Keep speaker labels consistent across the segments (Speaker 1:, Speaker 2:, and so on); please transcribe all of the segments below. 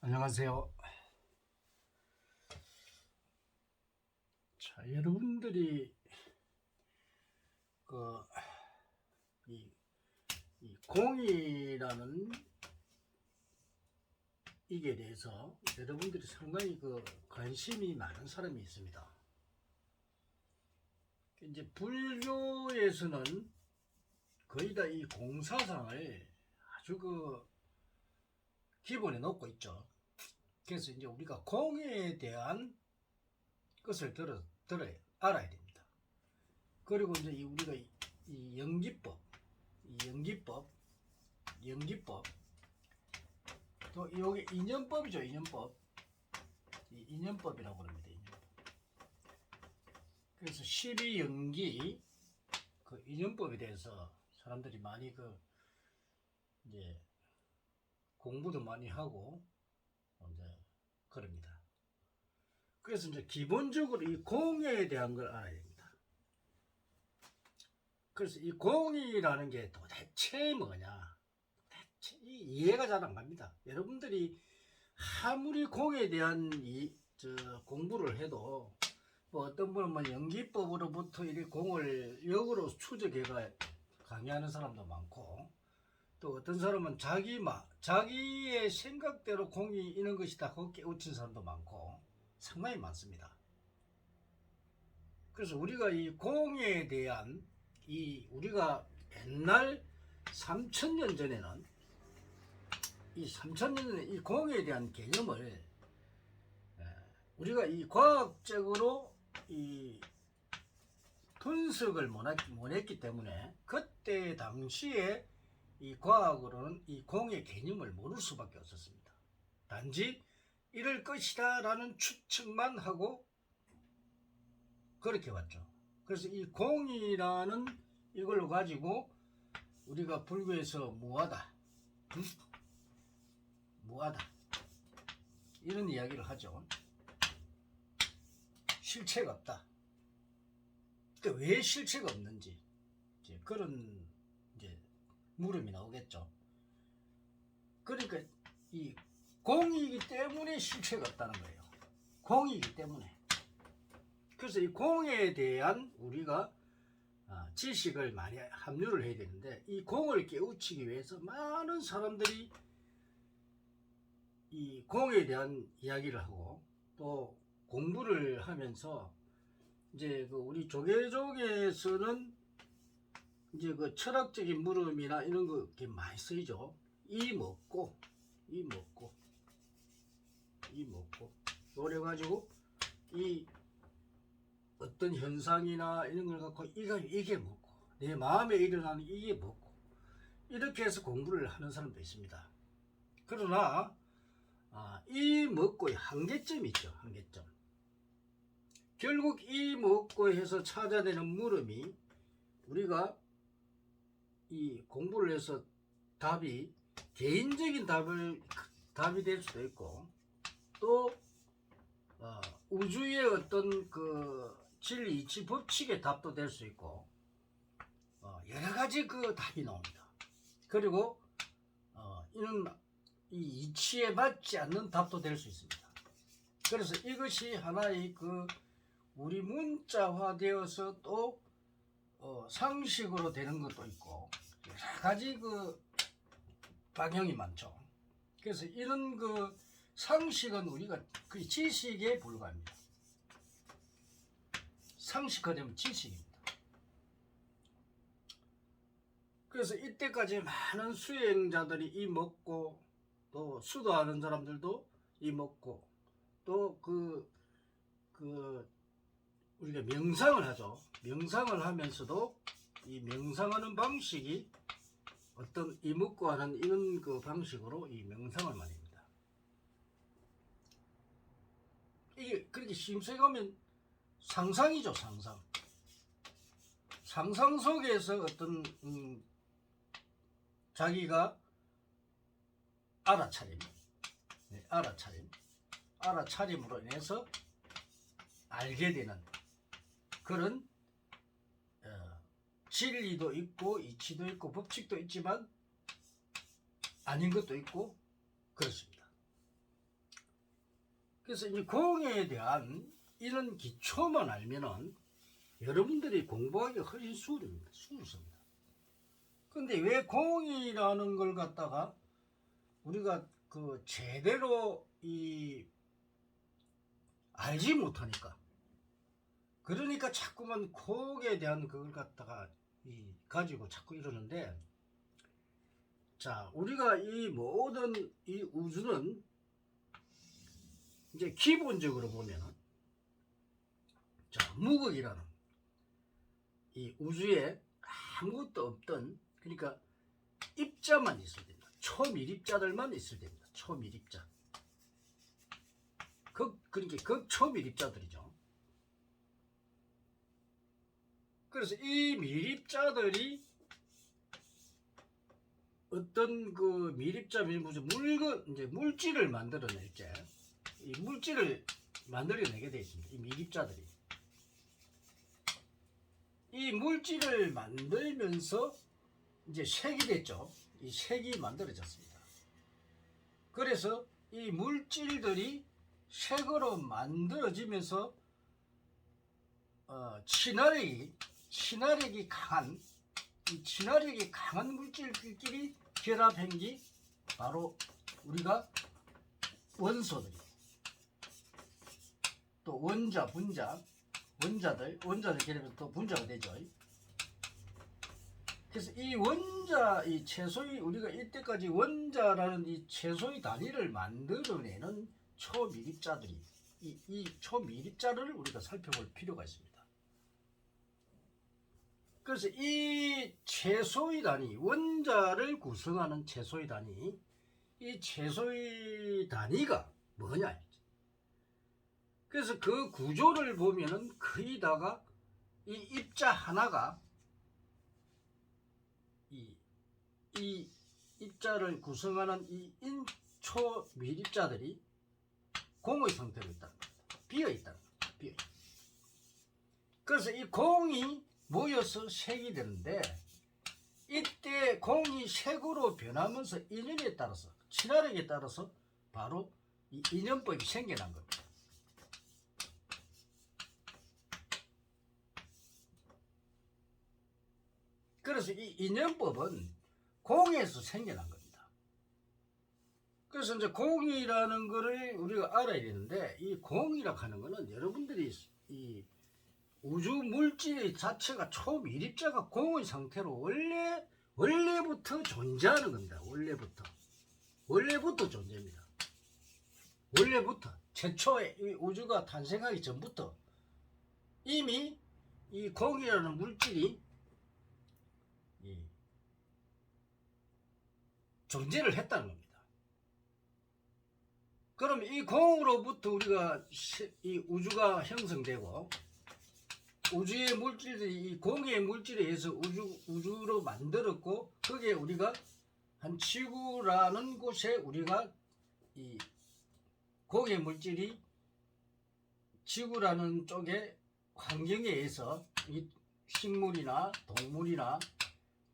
Speaker 1: 안녕하세요. 자, 여러분들이 그 이 공이라는 이게 대해서 여러분들이 상당히 관심이 많은 사람이 있습니다. 이제 불교에서는 거의 다 이 공사상을 아주 기본에 놓고 있죠. 그래서 이제 우리가 공에 대한 것을 알아야 됩니다. 그리고 이제 우리가 이 연기법, 또 여기 인연법이죠. 인연법이라고 합니다. 인연법. 그래서 12연기 인연법에 대해서 사람들이 많이 이제 공부도 많이 하고 이제 그럽니다. 그래서 이제 기본적으로 이 공에 대한 걸 알아야 됩니다. 그래서 이 공이라는 게 도대체 뭐냐? 도대체 이해가 잘 안 갑니다. 여러분들이 아무리 공에 대한 공부를 해도 어떤 분은 연기법으로부터 이 공을 역으로 추적해가 강의하는 사람도 많고, 또 어떤 사람은 자기의 생각대로 공이 있는 것이다 그거 깨우친 사람도 많고 상당히 많습니다. 그래서 우리가 이 공에 대한 우리가 옛날 3000년 전에는 이 공에 대한 개념을 우리가 이 과학적으로 이 분석을 못했기 때문에 그때 당시에 이 과학으로는 이 공의 개념을 모를 수밖에 없었습니다. 단지 이럴 것이다 라는 추측만 하고 그렇게 왔죠. 그래서 이 공이라는 이걸로 가지고 우리가 불교에서 무하다 이런 이야기를 하죠. 실체가 없다. 왜 실체가 없는지 이제 그런 물음이 나오겠죠. 그러니까 이 공이기 때문에 실체가 없다는 거예요. 공이기 때문에. 그래서 이 공에 대한 우리가 지식을 많이 함유를 해야 되는데, 이 공을 깨우치기 위해서 많은 사람들이 이 공에 대한 이야기를 하고 또 공부를 하면서 이제 우리 조계종에서는 이제 철학적인 물음이나 이런 거 많이 쓰이죠. 이 먹고 그래가지고 이 어떤 현상이나 이런 걸 갖고 이게 뭐고 내 마음에 일어나는 이게 뭐고 이렇게 해서 공부를 하는 사람도 있습니다. 그러나 이 먹고의 한계점이 있죠. 한계점. 결국 이 먹고 해서 찾아내는 물음이 우리가 이 공부를 해서 답이 개인적인 답이 될 수도 있고, 또 우주의 어떤 진리 이치 법칙의 답도 될 수 있고, 여러 가지 답이 나옵니다. 그리고 이는 이 이치에 맞지 않는 답도 될 수 있습니다. 그래서 이것이 하나의 우리 문자화 되어서 또 상식으로 되는 것도 있고 여러 가지 방향이 많죠. 그래서 이런 상식은 우리가 지식에 불과합니다. 상식화되면 지식입니다. 그래서 이때까지 많은 수행자들이 이 먹고, 또 수도하는 사람들도 이 먹고, 또 우리가 명상을 하죠. 명상을 하면서도 이 명상하는 방식이 어떤 이 먹고 하는 이런 방식으로 이 명상을 말입니다. 이게 그렇게 심수해 가면 상상이죠. 상상 속에서 어떤 자기가 알아차림으로 인해서 알게 되는 그런 진리도 있고 이치도 있고 법칙도 있지만 아닌 것도 있고 그렇습니다. 그래서 이 공에 대한 이런 기초만 알면은 여러분들이 공부하기 훨씬 수월습니다. 근데 왜 공이라는 걸 갖다가 우리가 그 제대로 알지 못하니까, 그러니까 자꾸만 공에 대한 그걸 갖다가 가지고 자꾸 이러는데, 자, 우리가 이 모든 이 우주는 이제 기본적으로 보면은, 자, 무극이라는 이 우주에 아무것도 없던, 그러니까 입자만 있어야 됩니다. 초밀입자들만 있어야 됩니다. 초밀입자. 그러니까 극초밀입자들이죠. 그래서 이 밀입자들이 어떤 그 밀입자 무슨 이제 물질을 만들어낼 때, 이 물질을 만들어내게 되어 있습니다. 이 밀입자들이. 이 물질을 만들면서 이제 색이 됐죠. 이 색이 만들어졌습니다. 그래서 이 물질들이 색으로 만들어지면서 친화력이 강한 물질들끼리 결합한 게 바로 우리가 원소들이, 또 원자, 분자, 원자들 결합해서 또 분자가 되죠. 그래서 이 원자, 이 최소의, 우리가 이때까지 원자라는 이 최소의 단위를 만들어내는 초밀입자들이, 이 초밀입자를 우리가 살펴볼 필요가 있습니다. 그래서 이 최소의 단위, 원자를 구성하는 최소의 단위, 이 최소의 단위가 뭐냐. 그래서 그 구조를 보면은 거의 다가 이 입자 하나가 이 입자를 구성하는 이 인초 밀입자들이 공의 상태로 있다는 겁니다. 비어 있다는 겁니다. 그래서 이 공이 모여서 색이 되는데, 이때 공이 색으로 변하면서 인연에 따라서, 친화력에 따라서 바로 이 인연법이 생겨난 겁니다. 그래서 이 인연법은 공에서 생겨난 겁니다. 그래서 이제 공이라는 거를 우리가 알아야 되는데, 이 공이라고 하는 거는 여러분들이 이 우주 물질 자체가 초밀입자가 공의 상태로 원래부터 존재하는 겁니다. 원래부터 존재입니다. 원래부터 최초에 이 우주가 탄생하기 전부터 이미 이 공이라는 물질이 존재를 했다는 겁니다. 그럼 이 공으로부터 우리가 이 우주가 형성되고, 우주의 물질들이 이 공의 물질에 의해서 우주로 만들었고, 거기에 우리가 한 지구라는 곳에 우리가 이 공의 물질이 지구라는 쪽에 환경에 의해서 이 식물이나 동물이나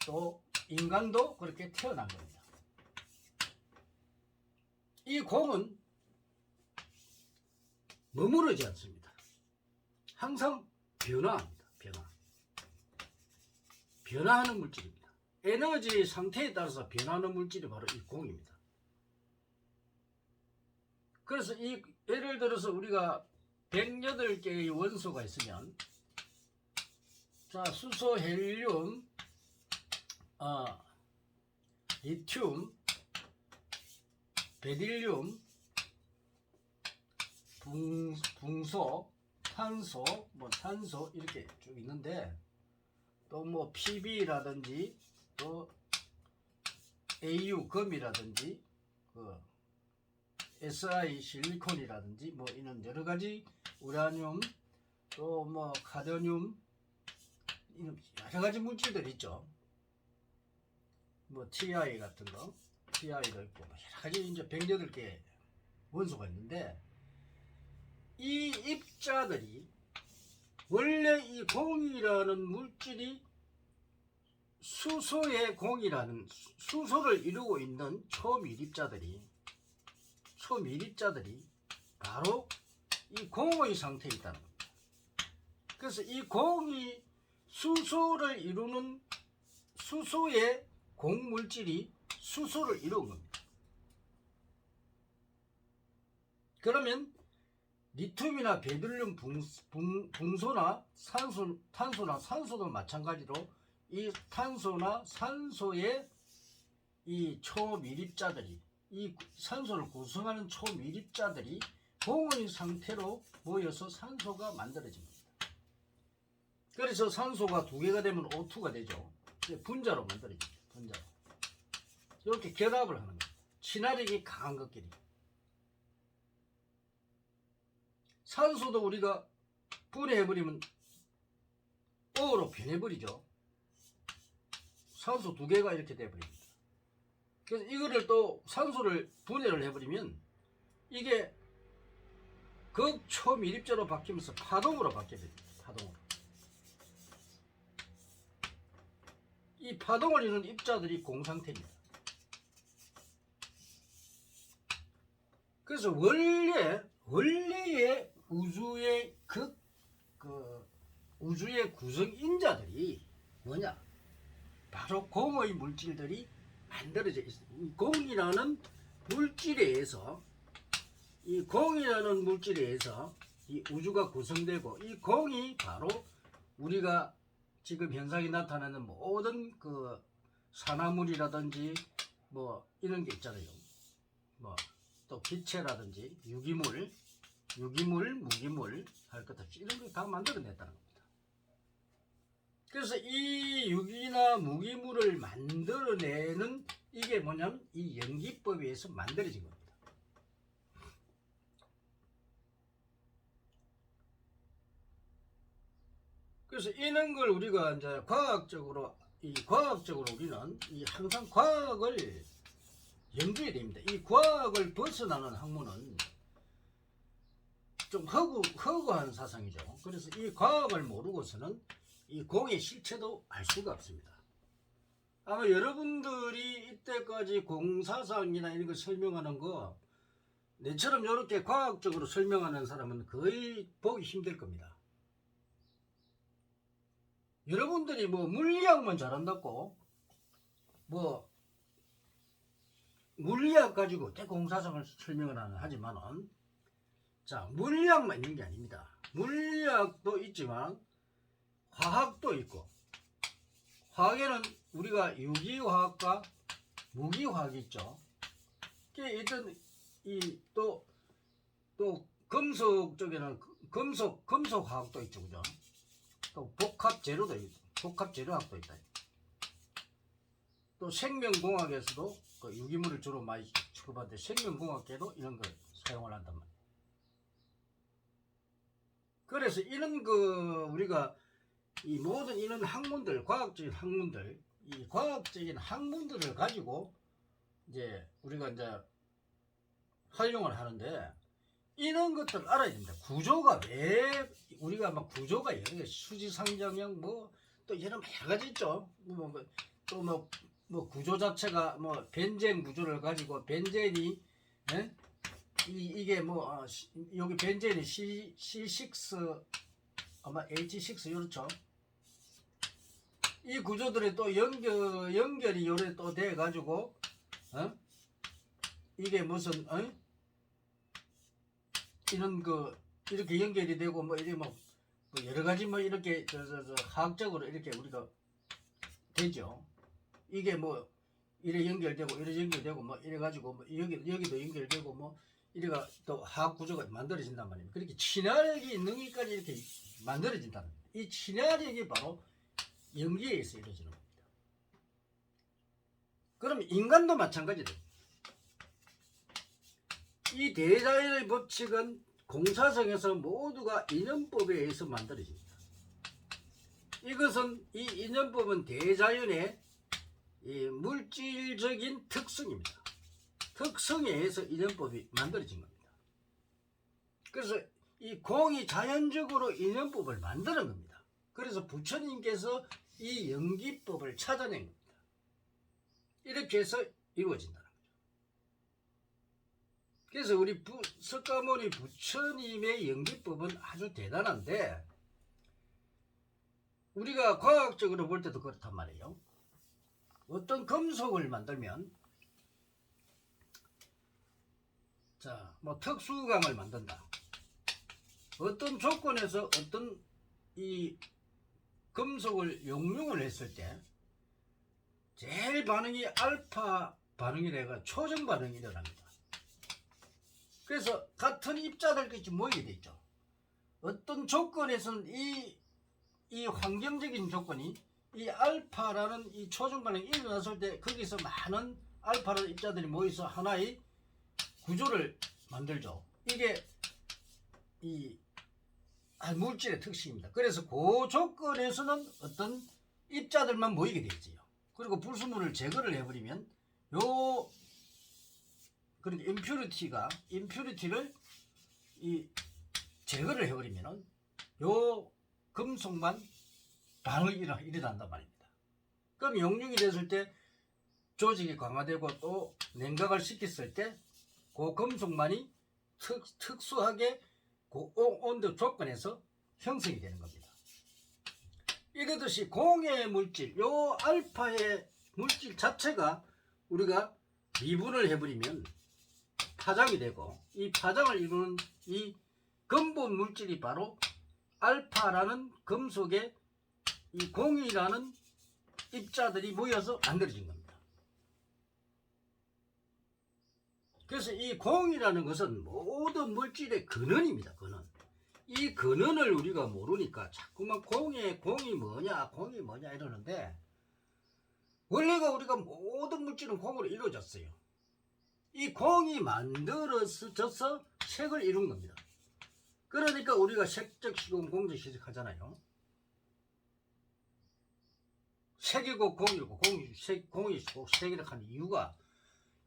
Speaker 1: 또 인간도 그렇게 태어난 겁니다. 이 공은 머무르지 않습니다. 항상 변화합니다. 변화하는 물질입니다. 에너지 상태에 따라서 변화하는 물질이 바로 이 공입니다. 그래서 이 예를 들어서 우리가 108개의 원소가 있으면, 자, 수소, 헬륨, 리튬, 베릴륨, 붕소, 탄소, 산소 이렇게 쭉 있는데, 또 뭐 PB라든지 또 AU 금이라든지 그 SI 실리콘이라든지 뭐 이런 여러 가지, 우라늄, 또 뭐 카드뮴, 이런 여러 가지 물질들이 있죠. 뭐 TI 같은 거, TI도 있고 여러 가지 이제 108개 원소가 있는데, 이 입자들이 원래 이 공이라는 물질이 수소의 공이라는 수소를 이루고 있는 초밀입자들이 바로 이 공의 상태에 있다는 겁니다. 그래서 이 공이 수소를 이루는 수소의 공물질이 수소를 이루는 겁니다. 그러면 리튬이나 베릴륨 붕소나 탄소나 산소도 마찬가지로 이 탄소나 산소의 이 초미립자들이, 이 산소를 구성하는 초미립자들이 공의 상태로 모여서 산소가 만들어진 겁니다. 그래서 산소가 두 개가 되면 O2가 되죠. 분자로 만들어집니다. 분자로. 이렇게 결합을 하는 겁니다. 친화력이 강한 것끼리. 산소도 우리가 분해해버리면 O로 변해버리죠. 산소 두 개가 이렇게 돼버립니다. 그래서 이거를 또 산소를 분해를 해버리면 이게 극초미립자로 바뀌면서 파동으로 바뀌어버립니다. 파동으로. 이 파동을 이루는 입자들이 공상태입니다. 그래서 원래의 우주의 우주의 구성인자들이 뭐냐? 바로 공의 물질들이 만들어져 있습니다. 공이라는 물질에 의해서, 이 공이라는 물질에 의해서 이 우주가 구성되고, 이 공이 바로 우리가 지금 현상이 나타나는 모든 그 산화물이라든지 뭐 이런 게 있잖아요. 뭐 또 기체라든지 유기물, 무기물 할 것 없이 이런 걸 다 만들어냈다는 겁니다. 그래서 이 유기나 무기물을 만들어내는 이게 뭐냐면 이 연기법에 의해서 만들어진 겁니다. 그래서 이런 걸 우리가 이제 과학적으로 우리는 이 항상 과학을 연구해야 됩니다. 이 과학을 벗어나는 학문은 좀 허구한 사상이죠. 그래서 이 과학을 모르고서는 이 공의 실체도 알 수가 없습니다. 아마 여러분들이 이때까지 공사상이나 이런 거 설명하는 거 내처럼 이렇게 과학적으로 설명하는 사람은 거의 보기 힘들 겁니다. 여러분들이 뭐 물리학만 잘한다고 뭐 물리학 가지고 대공사상을 설명을 하지만은, 자, 물리학만 있는 게 아닙니다. 물리학도 있지만 화학도 있고, 화학에는 우리가 유기화학과 무기화학이 있죠. 일단 또 금속 쪽에는 금속화학도 있죠, 그죠? 또 복합재료학도 있다. 또 생명공학에서도 그 유기물을 주로 많이 취급하는데 생명공학계도 이런 걸 사용을 한단 말이에요. 그래서 이런 우리가 이 모든 이런 학문들, 과학적인 학문들을 가지고 이제 우리가 이제 활용을 하는데, 이런 것들 알아야 됩니다. 구조가 왜 우리가 막 구조가 여러 개, 수지상정형 뭐 또 여러 가지 있죠. 뭐 구조 자체가 뭐 벤젠 구조를 가지고 벤젠이 이게 뭐 여기 벤젠이 C6 아마 H6 이렇죠. 이 구조들이 또 연결이 요래 또 돼 가지고 이게 무슨 이런 이렇게 연결이 되고 뭐 이게 뭐 여러 가지 뭐 이렇게 화학적으로 이렇게 우리가 되죠. 이게 뭐 이래 연결되고 이래 연결되고 뭐 이래 가지고 뭐 여기도 연결되고 뭐 이래가 또 화학 구조가 만들어진단 말입니다. 그렇게 친화력이 있는 것까지 이렇게 만들어진다는 겁니다. 이 친화력이 바로 연기에 의해서 이루어지는 겁니다. 그럼 인간도 마찬가지다. 이 대자연의 법칙은 공사성에서 모두가 인연법에 의해서 만들어집니다. 이것은 이 인연법은 대자연의 이 물질적인 특성입니다. 특성에 의해서 인연법이 만들어진 겁니다. 그래서 이 공이 자연적으로 인연법을 만드는 겁니다. 그래서 부처님께서 이 연기법을 찾아낸 겁니다. 이렇게 해서 이루어진다는 거죠. 그래서 우리 석가모니 부처님의 연기법은 아주 대단한데 우리가 과학적으로 볼 때도 그렇단 말이에요. 어떤 금속을 만들면 자, 뭐 특수강을 만든다. 어떤 조건에서 어떤 이 금속을 용융을 했을 때 제일 반응이 알파 반응이래가 초정 반응이 일어납니다. 그래서 같은 입자들끼리 모이게 되죠. 어떤 조건에서는 이 환경적인 조건이 이 알파라는 이 초정 반응이 일어났을 때 거기서 많은 알파라는 입자들이 모여서 하나의 구조를 만들죠. 이게 이 물질의 특징입니다. 그래서 그 조건에서는 어떤 입자들만 모이게 되지요. 그리고 불순물을 제거를 해버리면 요 그런 임퓨리티를 이 제거를 해버리면은 요 금속만 반응이 일어난단 말입니다. 그럼 용융이 됐을 때 조직이 강화되고 또 냉각을 시켰을 때 그 금속만이 특수하게 그 온도 조건에서 형성이 되는 겁니다. 이러듯이 공의 물질, 요 알파의 물질 자체가 우리가 미분을 해버리면 파장이 되고 이 파장을 이루는 이 근본 물질이 바로 알파라는 금속의 이 공이라는 입자들이 모여서 만들어진 겁니다. 그래서 이 공이라는 것은 모든 물질의 근원입니다. 근원. 이 근원을 우리가 모르니까 자꾸만 공이 뭐냐 이러는데 원래가 우리가 모든 물질은 공으로 이루어졌어요. 이 공이 만들어져서 색을 이룬 겁니다. 그러니까 우리가 색적 시공 공적 시적 하잖아요. 색이고 공이고 공이 색이라고 하는 이유가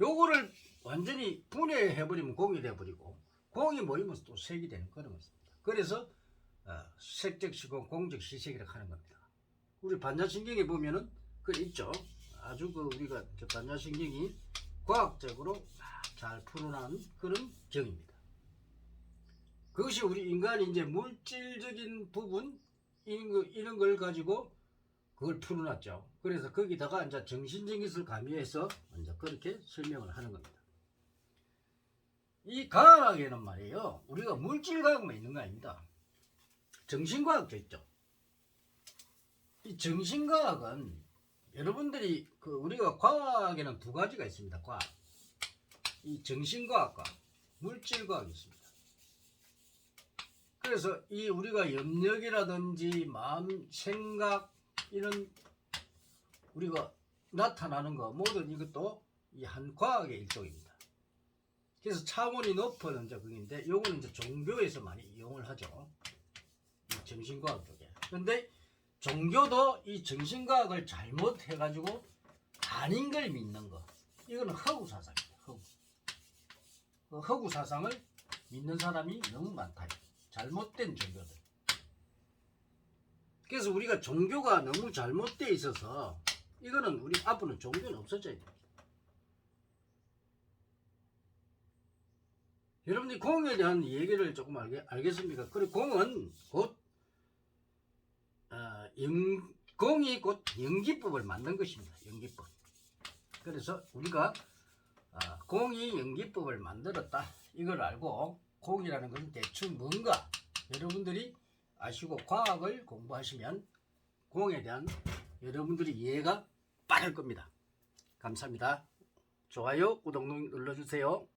Speaker 1: 요거를 완전히 분해해버리면 공이 돼버리고 공이 모이면 또 색이 되는 그런 것입니다. 그래서 색적 시공 공적 시색이라고 하는 겁니다. 우리 반자신경에 보면은 그 있죠. 아주 그 우리가 반자신경이 과학적으로 잘 풀어난 그런 경입니다. 그것이 우리 인간이 이제 물질적인 부분 이런 걸 가지고 그걸 풀어놨죠. 그래서 거기다가 이제 정신적인 것을 가미해서 이제 그렇게 설명을 하는 겁니다. 이 과학에는 말이에요. 우리가 물질과학만 있는 거 아닙니다. 정신과학도 있죠. 이 정신과학은 여러분들이 우리가 과학에는 두 가지가 있습니다. 과학. 이 정신과학과 물질과학이 있습니다. 그래서 이 우리가 염력이라든지 마음, 생각 이런 우리가 나타나는 거 모든 이것도 이 한 과학의 일종입니다. 그래서 차원이 높은 이제 그인데 요거는 이제 종교에서 많이 이용을 하죠. 이 정신과학 쪽에. 그런데 종교도 이 정신과학을 잘못해가지고 아닌 걸 믿는 거. 이거는 허구 사상입니다. 허구 사상을 믿는 사람이 너무 많다. 잘못된 종교들. 그래서 우리가 종교가 너무 잘못되어 있어서 이거는 우리 앞으로는 종교는 없어져야 됩니다. 여러분들이 공에 대한 얘기를 조금 알겠습니까? 그리고 공은 곧 공이 곧 연기법을 만든 것입니다. 연기법. 그래서 우리가 공이 연기법을 만들었다. 이걸 알고 공이라는 것은 대충 뭔가 여러분들이 아시고 과학을 공부하시면 공에 대한 여러분들이 이해가 빠를 겁니다. 감사합니다. 좋아요, 구독 눌러주세요.